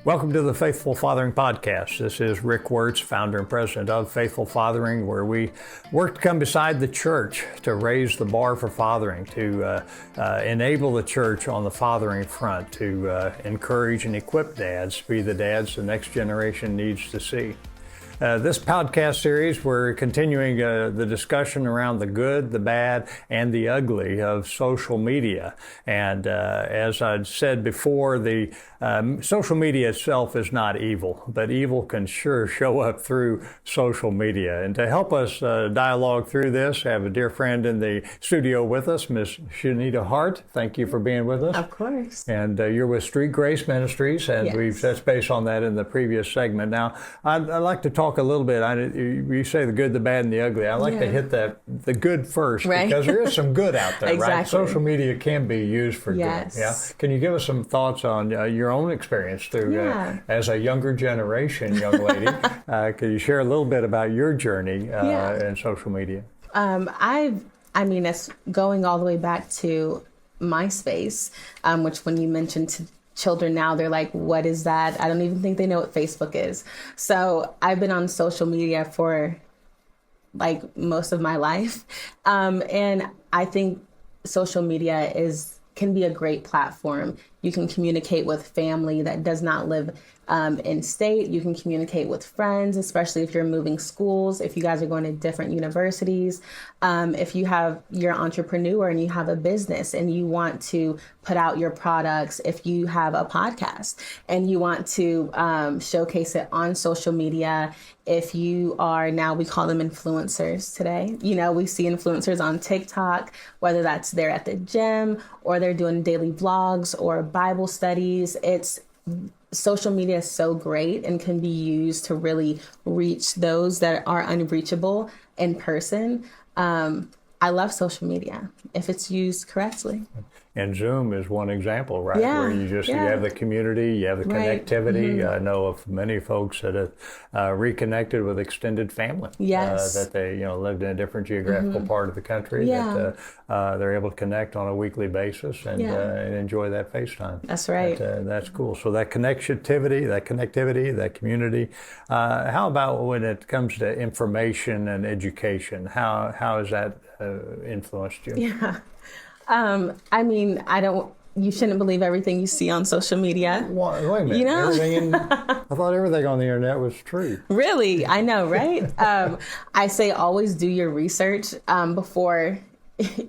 Welcome to the Faithful Fathering Podcast. This is Rick Wirtz, founder and president of Faithful Fathering, where we work to come beside the church to raise the bar for fathering, to enable the church on the fathering front, to encourage and equip dads to be the dads the next generation needs to see. This podcast series, we're continuing the discussion around the good, the bad, and the ugly of social media. And as I'd said before, the social media itself is not evil, but evil can sure show up through social media. And to help us dialogue through this, I have a dear friend in the studio with us, Miss Shanita Hart. Thank you for being with us. Of course. And you're with Street Grace Ministries, and Yes. we've touched base on that in the previous segment. Now, I'd like to talk a little bit. You say the good, the bad, and the ugly. I like to hit the good first, right? Because there is some good out there, Exactly. right? Social media can be used for Yes. good. Yeah. Can you give us some thoughts on your own experience through as a younger generation young lady? Can you share a little bit about your journey in social media? I mean, it's going all the way back to MySpace, which when you mentioned to children now, they're like, what is that? I don't even think they know what Facebook is. So I've been on social media for like most of my life. And I think social media can be a great platform. You can communicate with family that does not live in state. You can communicate with friends, especially if you're moving schools, if you guys are going to different universities. If you're an entrepreneur and you have a business and you want to put out your products, if you have a podcast and you want to showcase it on social media, if you are, now we call them influencers today. You know, we see influencers on TikTok, whether that's they're at the gym or they're doing daily vlogs or Bible studies. Social media is so great and can be used to really reach those that are unreachable in person. I love social media if it's used correctly. And Zoom is one example, right? Yeah, Where you have the community, you have the Right. connectivity. Mm-hmm. I know of many folks that have reconnected with extended family. Yes. That they lived in a different geographical part of the country. Yeah. That they're able to connect on a weekly basis and enjoy that FaceTime. That's right. That's cool. So that connectivity, that community. How about when it comes to information and education? How has that influenced you? Yeah. I mean, you shouldn't believe everything you see on social media. Wait a minute. You know? I thought everything on the internet was true. Really? I know, right? I say always do your research before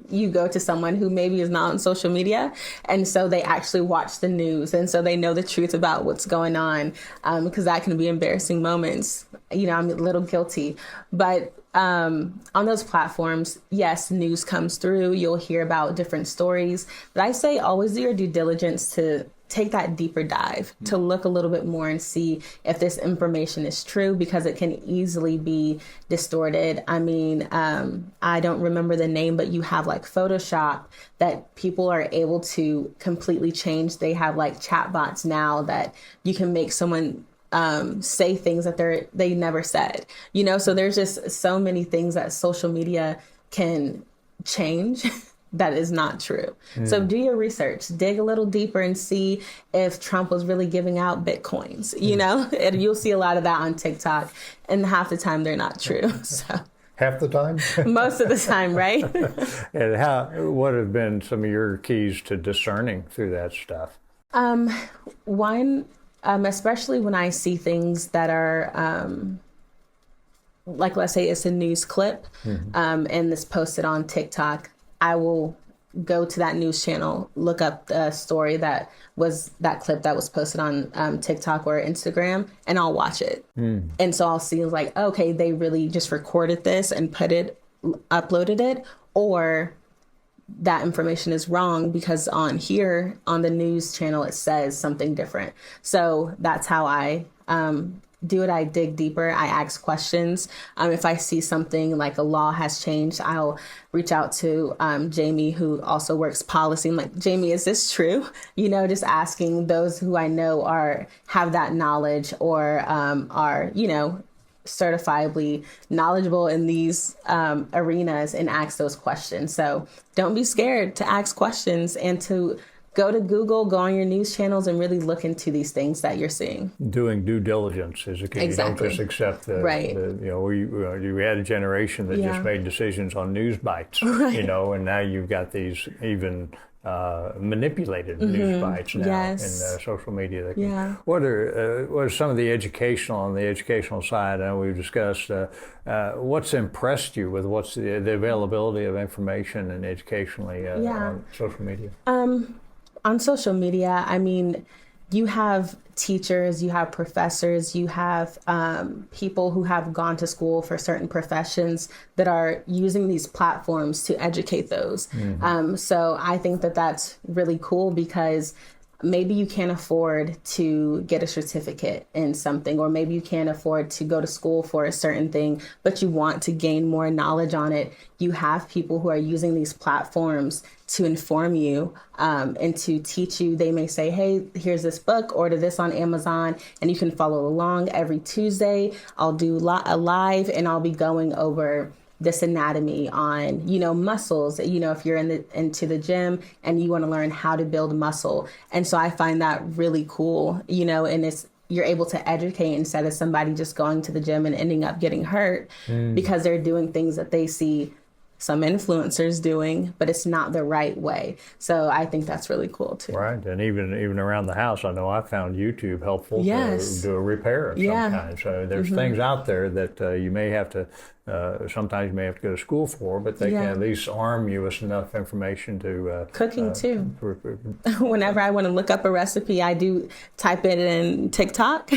you go to someone who maybe is not on social media. And so they actually watch the news. And so they know the truth about what's going on, because that can be embarrassing moments. You know, I'm a little guilty. But on those platforms, yes, news comes through. You'll hear about different stories. But I say always do your due diligence to take that deeper dive, to look a little bit more and see if this information is true, because it can easily be distorted. I mean, I don't remember the name, but you have like Photoshop that people are able to completely change. They have like chatbots now that you can make someone say things that they never said, so there's just so many things that social media can change that is not true. So do your research, dig a little deeper and see if Trump was really giving out Bitcoins, and you'll see a lot of that on TikTok, and half the time they're not true. So half the time? Most of the time, right? And what have been some of your keys to discerning through that stuff? One, especially when I see things that are, like, let's say it's a news clip, and it's posted on TikTok, I will go to that news channel, look up the story that clip that was posted on TikTok or Instagram, and I'll watch it. And so I'll see like, okay, they really just recorded this and uploaded it, or that information is wrong because on the news channel, it says something different. So that's how I do it. I dig deeper. I ask questions. If I see something like a law has changed, I'll reach out to Jamie, who also works policy. I'm like, Jamie, is this true? Just asking those who I know have that knowledge or are, certifiably knowledgeable in these arenas, and ask those questions. So don't be scared to ask questions and to go to Google, go on your news channels, and really look into these things that you're seeing. Doing due diligence is a key. Exactly. You don't just accept you had a generation that just made decisions on news bites, and now you've got these even manipulated news bites now in social media. What are some of the on the educational side? I know we've discussed what's impressed you with what's the availability of information and educationally on social media? On social media, I mean, you have teachers, you have professors, you have people who have gone to school for certain professions that are using these platforms to educate those. So I think that that's really cool because maybe you can't afford to get a certificate in something, or maybe you can't afford to go to school for a certain thing, but you want to gain more knowledge on it. You have people who are using these platforms to inform you and to teach you. They may say, hey, here's this book, order this on Amazon, and you can follow along. Every Tuesday, I'll do a live and I'll be going over this anatomy on, muscles, if you're into the gym and you want to learn how to build muscle. And so I find that really cool, and you're able to educate instead of somebody just going to the gym and ending up getting hurt because they're doing things that they see some influencers doing, but it's not the right way. So I think that's really cool too. Right, and even around the house, I know I found YouTube helpful to do a repair of some kind. So there's things out there that you may have to, sometimes you may have to go to school for, but they can at least arm you with enough information to... Cooking too. Whenever I want to look up a recipe, I do type it in TikTok.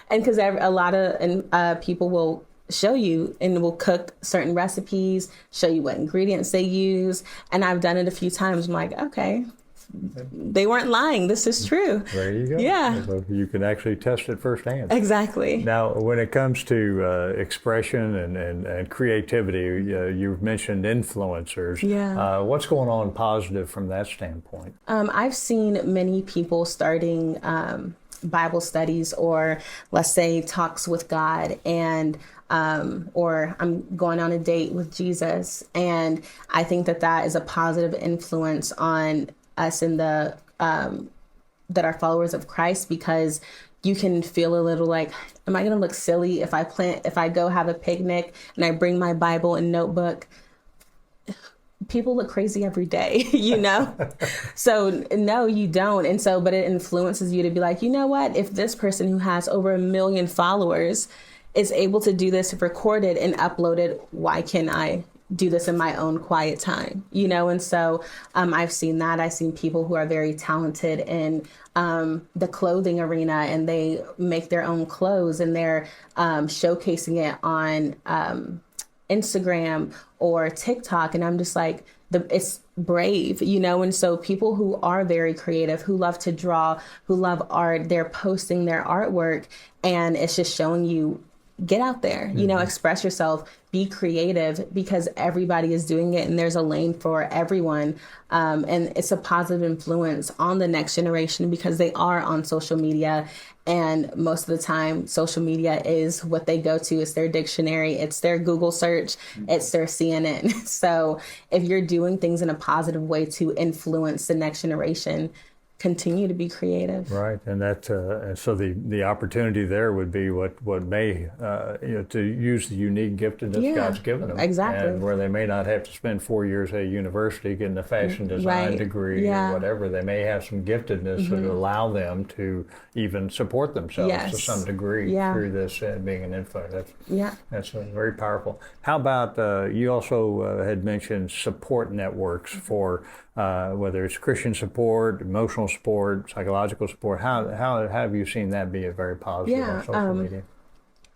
And because a lot of people will show you and will cook certain recipes, show you what ingredients they use. And I've done it a few times. I'm like, okay, they weren't lying. This is true. There you go. Yeah. So you can actually test it firsthand. Exactly. Now, when it comes to expression and creativity, you've mentioned influencers. Yeah. What's going on positive from that standpoint? I've seen many people starting Bible studies, or let's say talks with God, and or I'm going on a date with Jesus. And I think that is a positive influence on us in that are followers of Christ, because you can feel a little like, am I going to look silly if I go have a picnic and I bring my Bible and notebook? People look crazy every day, So no, you don't. And so, but it influences you to be like, you know what, if this person who has over 1 million followers is able to do this, record it and upload it, why can't I do this in my own quiet time? And so I've seen that. I've seen people who are very talented in the clothing arena, and they make their own clothes and they're showcasing it on Instagram or TikTok. And I'm just like, it's brave, and so people who are very creative, who love to draw, who love art, they're posting their artwork, and it's just showing you, get out there, express yourself, be creative, because everybody is doing it and there's a lane for everyone. And it's a positive influence on the next generation because they are on social media. And most of the time, social media is what they go to. It's their dictionary. It's their Google search. It's their CNN. So if you're doing things in a positive way to influence the next generation, continue to be creative. Right, and that so the opportunity there would be what may to use the unique giftedness God's given them, exactly, and where they may not have to spend 4 years at a university getting a fashion design degree or whatever. They may have some giftedness that allow them to even support themselves to some degree through this being an influencer. That's very powerful. How about you also had mentioned support networks for whether it's Christian support, emotional support, psychological support. How have you seen that be a very positive on social media?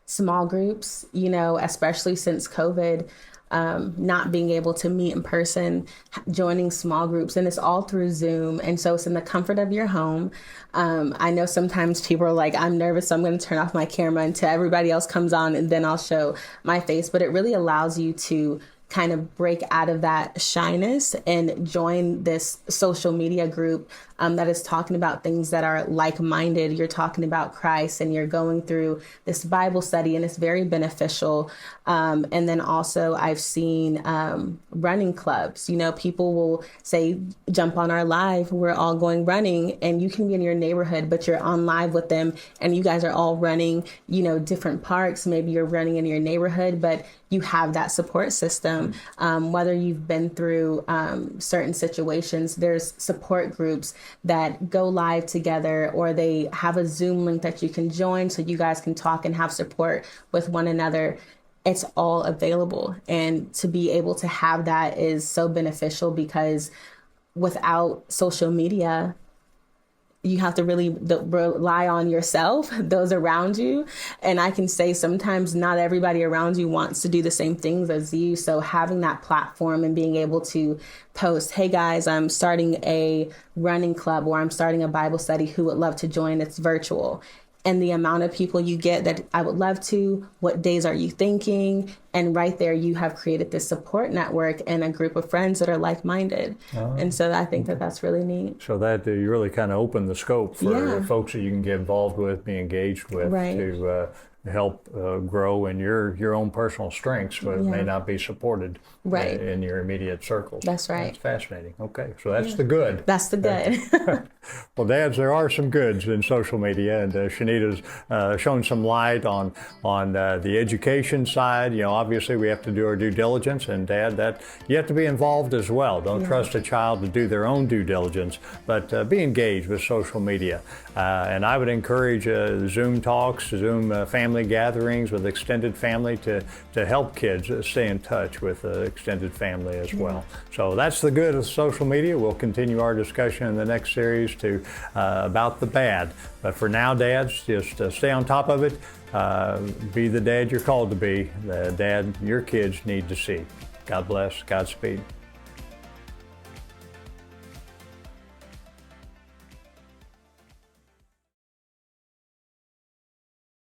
Small groups, especially since COVID, not being able to meet in person, joining small groups, and it's all through Zoom. And so it's in the comfort of your home. I know sometimes people are like, I'm nervous, so I'm going to turn off my camera until everybody else comes on and then I'll show my face. But it really allows you to kind of break out of that shyness and join this social media group that is talking about things that are like-minded. You're talking about Christ and you're going through this Bible study, and it's very beneficial. And then also I've seen running clubs. You know, people will say, jump on our live. We're all going running, and you can be in your neighborhood, but you're on live with them and you guys are all running, you know, different parks. Maybe you're running in your neighborhood, but you have that support system. Whether you've been through certain situations, there's support groups that go live together, or they have a Zoom link that you can join so you guys can talk and have support with one another. It's all available. And to be able to have that is so beneficial, because without social media, you have to really rely on yourself, those around you. And I can say sometimes not everybody around you wants to do the same things as you. So having that platform and being able to post, hey guys, I'm starting a running club, or I'm starting a Bible study, who would love to join? It's virtual. And the amount of people you get that I would love to, what days are you thinking? And right there, you have created this support network and a group of friends that are like-minded. And so I think that that's really neat. So that you really kind of open the scope for folks that you can get involved with, be engaged with, to help grow in your own personal strengths, but it may not be supported in your immediate circles. That's right. That's fascinating. Okay, so that's the good. That's the good. Well, dads, there are some goods in social media, and Shanita's shown some light on the education side. You know, obviously we have to do our due diligence, and Dad, that you have to be involved as well. Don't trust a child to do their own due diligence, but be engaged with social media. And I would encourage Zoom talks, Zoom family gatherings with extended family to help kids stay in touch with extended family as well. So that's the good of social media. We'll continue our discussion in the next series about the bad. But for now, dads, just stay on top of it. Be the dad you're called to be, the dad your kids need to see. God bless. Godspeed.